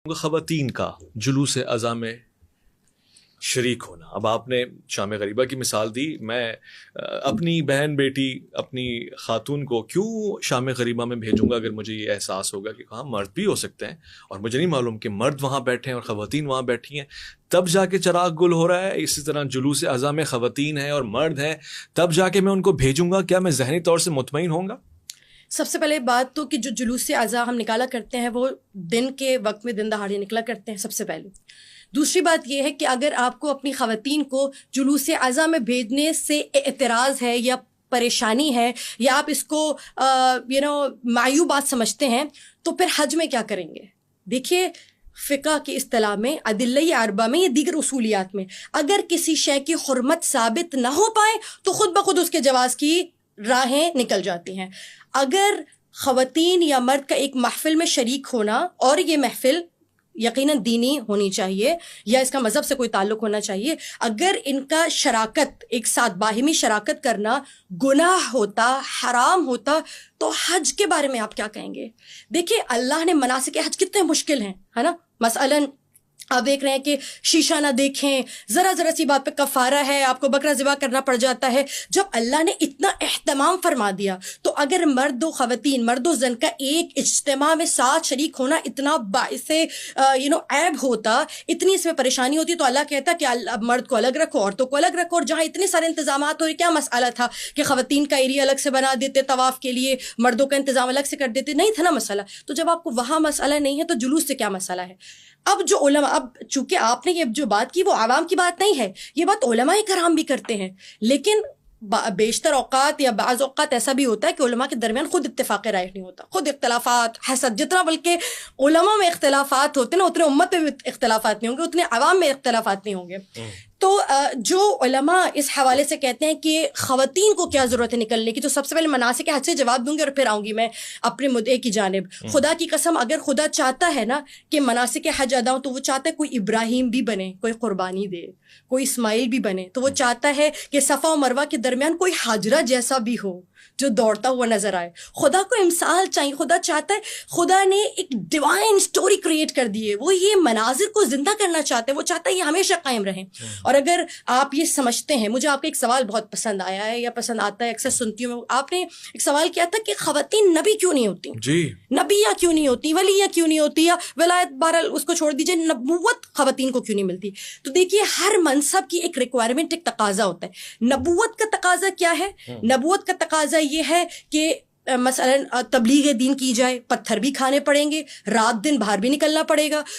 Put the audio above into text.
خواتین کا جلوس اذاں میں شریک ہونا. اب آپ نے شام غریبہ کی مثال دی. میں اپنی بہن بیٹی اپنی خاتون کو کیوں شام غریبہ میں بھیجوں گا اگر مجھے یہ احساس ہوگا کہ ہاں مرد بھی ہو سکتے ہیں اور مجھے نہیں معلوم کہ مرد وہاں بیٹھے ہیں اور خواتین وہاں بیٹھی ہیں, تب جا کے چراغ گل ہو رہا ہے. اسی طرح جلوس اذاں میں خواتین ہیں اور مرد ہیں, تب جا کے میں ان کو بھیجوں گا. کیا میں ذہنی طور سے مطمئن ہوں گا؟ سب سے پہلے بات تو کہ جو جلوس اذاں ہم نکالا کرتے ہیں وہ دن کے وقت میں دن دہاڑے نکلا کرتے ہیں سب سے پہلے. دوسری بات یہ ہے کہ اگر آپ کو اپنی خواتین کو جلوس اذاں میں بھیجنے سے اعتراض ہے یا پریشانی ہے یا آپ اس کو معیوب بات سمجھتے ہیں تو پھر حج میں کیا کریں گے؟ دیکھیے فقہ کی اصطلاح میں ادلہ اربعہ میں یا دیگر اصولیات میں اگر کسی شے کی حرمت ثابت نہ ہو پائے تو خود بخود اس کے جواز کی راہیں نکل جاتی ہیں. اگر خواتین یا مرد کا ایک محفل میں شریک ہونا اور یہ محفل یقیناً دینی ہونی چاہیے یا اس کا مذہب سے کوئی تعلق ہونا چاہیے, اگر ان کا شراکت ایک ساتھ باہمی شراکت کرنا گناہ ہوتا, حرام ہوتا, تو حج کے بارے میں آپ کیا کہیں گے؟ دیکھیے اللہ نے مناسک حج کتنے مشکل ہیں, ہے نا. مثلاً آپ دیکھ رہے ہیں کہ شیشہ نہ دیکھیں, ذرا سی بات پہ کفارہ ہے, آپ کو بکرا ذبح کرنا پڑ جاتا ہے. جب اللہ نے اتنا اہتمام فرما دیا تو اگر مرد و خواتین مرد و زن کا ایک اجتماع میں ساتھ شریک ہونا اتنا باعث عیب ہوتا, اتنی اس میں پریشانی ہوتی, تو اللہ کہتا کہ مرد کو الگ رکھو, عورتوں کو الگ رکھو. اور جہاں اتنے سارے انتظامات ہو رہے, کیا مسئلہ تھا کہ خواتین کا ایریا الگ سے بنا دیتے طواف کے لیے, مردوں کا انتظام الگ سے کر دیتے؟ نہیں تھا نا مسئلہ. تو جب آپ کو وہاں مسئلہ نہیں ہے تو جلوس سے کیا مسئلہ ہے؟ اب جو علماء, اب چونکہ آپ نے یہ جو بات کی وہ عوام کی بات نہیں ہے, یہ بات علماء کرام بھی کرتے ہیں, لیکن بیشتر اوقات یا بعض اوقات ایسا بھی ہوتا ہے کہ علماء کے درمیان خود اتفاق رائے نہیں ہوتا, خود اختلافات, حسد, جتنا بلکہ علماء میں اختلافات ہوتے ہیں نا اتنے امت میں بھی اختلافات نہیں ہوں گے, اتنے عوام میں اختلافات نہیں ہوں گے. تو جو علماء اس حوالے سے کہتے ہیں کہ خواتین کو کیا ضرورت ہے نکلنے کی, تو سب سے پہلے مناسک حج سے جواب دوں گی اور پھر آؤں گی میں اپنے مدعے کی جانب. خدا کی قسم اگر خدا چاہتا ہے نا کہ مناسک حج ادا ہو تو وہ چاہتا ہے کوئی ابراہیم بھی بنے, کوئی قربانی دے, کوئی اسماعیل بھی بنے, تو وہ چاہتا ہے کہ صفا و مروہ کے درمیان کوئی حاجرہ جیسا بھی ہو جو دوڑتا ہوا نظر آئے. خدا کو امثال چاہیے, خدا چاہتا ہے, خدا نے ایک ڈیوائن سٹوری کریٹ کر دی ہے, وہ یہ مناظر کو زندہ کرنا چاہتے ہیں, وہ چاہتا ہے یہ ہمیشہ قائم رہیں. اور اگر آپ یہ سمجھتے ہیں, مجھے آپ کا ایک سوال بہت پسند آیا ہے یا پسند آتا ہے, اکثر سنتی ہوں, آپ نے ایک سوال کیا تھا کہ خواتین نبی کیوں نہیں ہوتی؟ جی, نبیہ کیوں نہیں ہوتی, ولیہ کیوں نہیں ہوتی, یا ولایت بہرحال اس کو چھوڑ دیجیے, نبوت خواتین کو کیوں نہیں ملتی؟ تو دیکھیے ہر منصب کی ایک ریکوائرمنٹ, ایک تقاضا ہوتا ہے. نبوت کا تقاضا کیا ہے؟ نبوت کا تقاضا یہ ہے کہ مثلا تبلیغ دین کی جائے, پتھر بھی کھانے پڑیں گے, رات دن باہر بھی نکلنا پڑے گا,